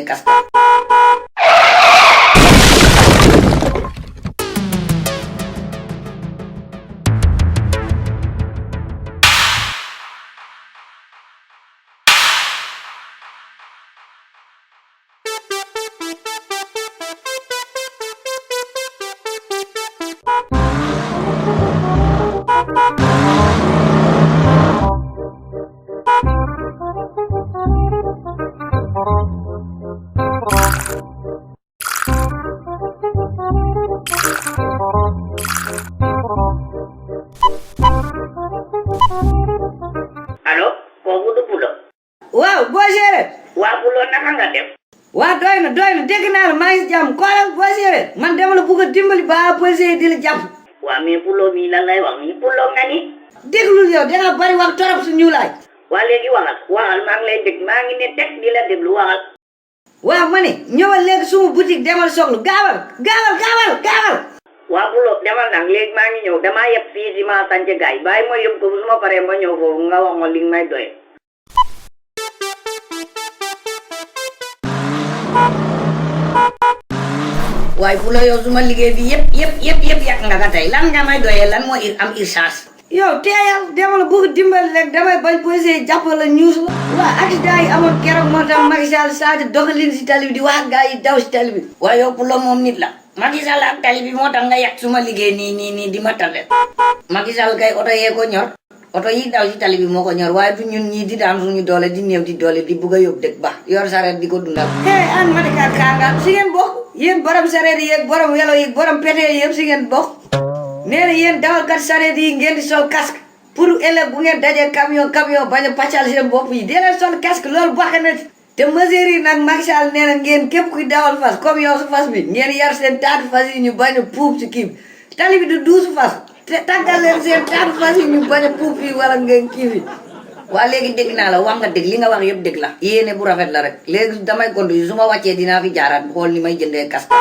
casque. Allo, kooku du Pulo. Waaw boo séeréer. waa Pulo naka nga def. waa doy na dégg naa la maa ngi si jàmm xoolal boo séeréer man dama la bëgg a dimbali ba policier di la jàpp. waa mais Pulo mii lan lay wax nii Pulo nga ni. déglul yow danga bari wax torop su ñuulaay. waa léegi waxal maa ngi lay dégg maa ngi ne teg di la déglu waxal. waaw ma ne ñëwal léegi suma boutique demal soxlu gaawal. waa Pulo demal nag léegi maa ngi ñëw damaa yeb fii si ma sànce gaay bàyyi ma yóbbu ko su ma paree ma ñëw foofu nga wax ma li nga may doye. waaye fu la yow suma liggéey bi yëpp yàq nga ka tey lan nga may doyee lan moo am urgence. yow teeyal dama la bëgg dimbali rek damay bañ policier jàppal la ñuus la. waa accident yi amoon keroog moo tax Macky Sall saati doxalin si tali bi di wax gaa yi daw si tali bi. waaye yow pour la moom nit la. Macky Sall ak tali bi moo tax nga yàq suma liggéey nii di ma tardé. Macky Sall kay oto yee ko ñor oto yi daw si tali bi moo ko ñor waaye du ñun ñii di daan suñu doole di néew di doole di bugg a yóbbu dëkk ba yor sareet di ko dundal. an ma ne kaanga si ngeen bokk yéen borom sareet yi yeeg borom welo yi borom pete yi yëpp si ngeen bokk. nee na yéen dawalkat sareet yi ngeen di sol casque pour ëllëg bu ngeen dajee camion bañ a pàccal seen bopp yi dee leen sol casque loolu baax na te mesures yi nag Macky Sall nee na ngeen képp kuy dawal fas comme yow su fas bi ngeen yar seen taatu fas yi ñu bañ a puub si kii bi tali bi du duusu fas te tàggal leen seen taatu fas yi ñu bañ a puub fii wala ngeen kii bi. waa léegi dégg naa la wax nga dégg li nga wax yëpp dégg la yéene bu rafet la rek léegi damay kontu su ma wàccee dinaa fi jaaraat xool ni may jëndee casque.